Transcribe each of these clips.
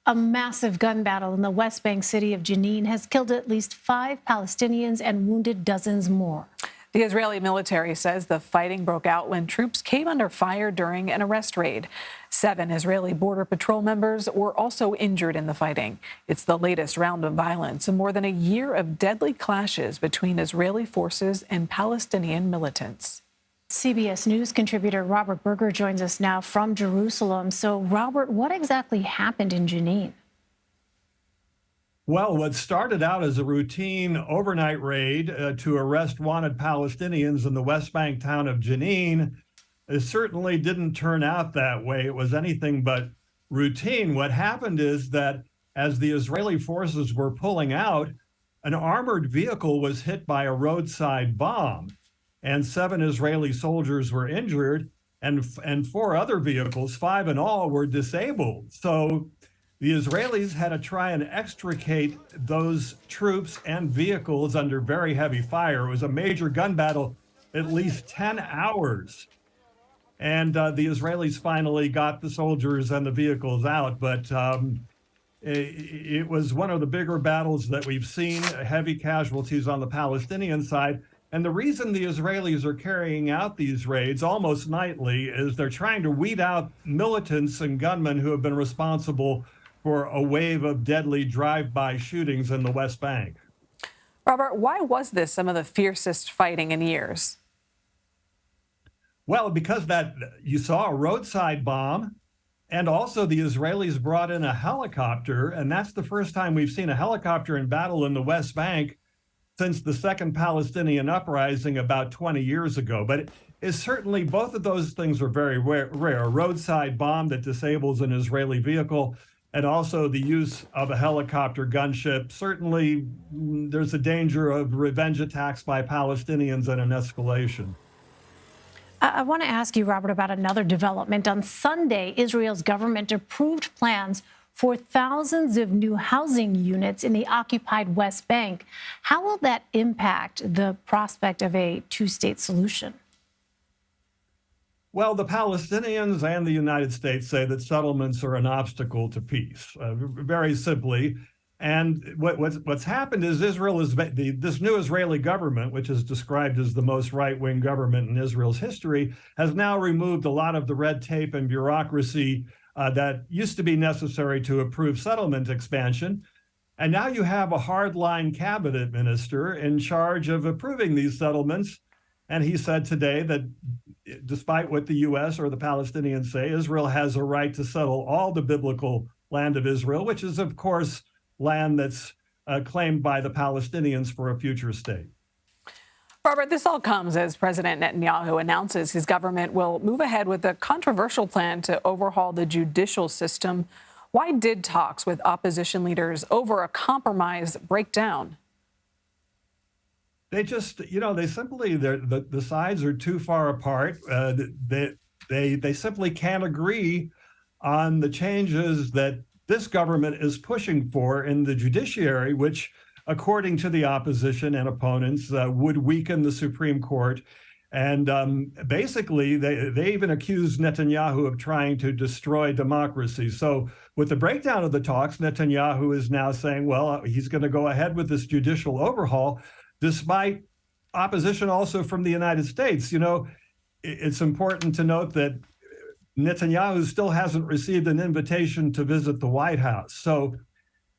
A massive gun battle in the West Bank city of Jenin has killed at least 5 Palestinians and wounded dozens more. The Israeli military says the fighting broke out when troops came under fire during an arrest raid. 7 Israeli Border Patrol members were also injured in the fighting. It's the latest round of violence in more than a year of deadly clashes between Israeli forces and Palestinian militants. CBS News contributor Robert Berger joins us now from Jerusalem. So, Robert, what exactly happened in Jenin? Well, what started out as a routine overnight raid to arrest wanted Palestinians in the West Bank town of Jenin, it certainly didn't turn out that way. It was anything but routine. What happened is that as the Israeli forces were pulling out, an armored vehicle was hit by a roadside bomb, and 7 Israeli soldiers were injured, and 4 other vehicles, 5 in all, were disabled. So the Israelis had to try and extricate those troops and vehicles under very heavy fire. It was a major gun battle, at least 10 hours. And the Israelis finally got the soldiers and the vehicles out, but it was one of the bigger battles that we've seen, heavy casualties on the Palestinian side. And the reason the Israelis are carrying out these raids almost nightly is they're trying to weed out militants and gunmen who have been responsible for a wave of deadly drive-by shootings in the West Bank. Robert, why was this some of the fiercest fighting in years? Well, because that you saw a roadside bomb, and also the Israelis brought in a helicopter, and that's the first time we've seen a helicopter in battle in the West Bank since the second Palestinian uprising about 20 years ago. But it's certainly, both of those things are very rare. A roadside bomb that disables an Israeli vehicle, and also the use of a helicopter gunship. Certainly, there's a danger of revenge attacks by Palestinians and an escalation. I want to ask you, Robert, about another development. On Sunday, Israel's government approved plans for thousands of new housing units in the occupied West Bank. How will that impact the prospect of a two-state solution? Well, the Palestinians and the United States say that settlements are an obstacle to peace, very simply. And what's happened is this new Israeli government, which is described as the most right-wing government in Israel's history, has now removed a lot of the red tape and bureaucracy that used to be necessary to approve settlement expansion. And now you have a hardline cabinet minister in charge of approving these settlements. And he said today that despite what the U.S. or the Palestinians say, Israel has a right to settle all the biblical land of Israel, which is, of course, land that's claimed by the Palestinians for a future state. Robert, this all comes as President Netanyahu announces his government will move ahead with a controversial plan to overhaul the judicial system. Why did talks with opposition leaders over a compromise break down? They just, they simply, the sides are too far apart. They simply can't agree on the changes that this government is pushing for in the judiciary, which, according to the opposition and opponents, would weaken the Supreme Court. And basically, they even accused Netanyahu of trying to destroy democracy. So with the breakdown of the talks, Netanyahu is now saying, well, he's going to go ahead with this judicial overhaul, despite opposition also from the United States. It's important to note that Netanyahu still hasn't received an invitation to visit the White House. So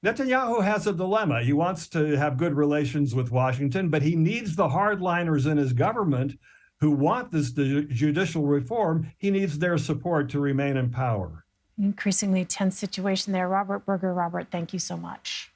Netanyahu has a dilemma. He wants to have good relations with Washington, but he needs the hardliners in his government who want this judicial reform. He needs their support to remain in power. Increasingly tense situation there. Robert Berger, Robert, thank you so much.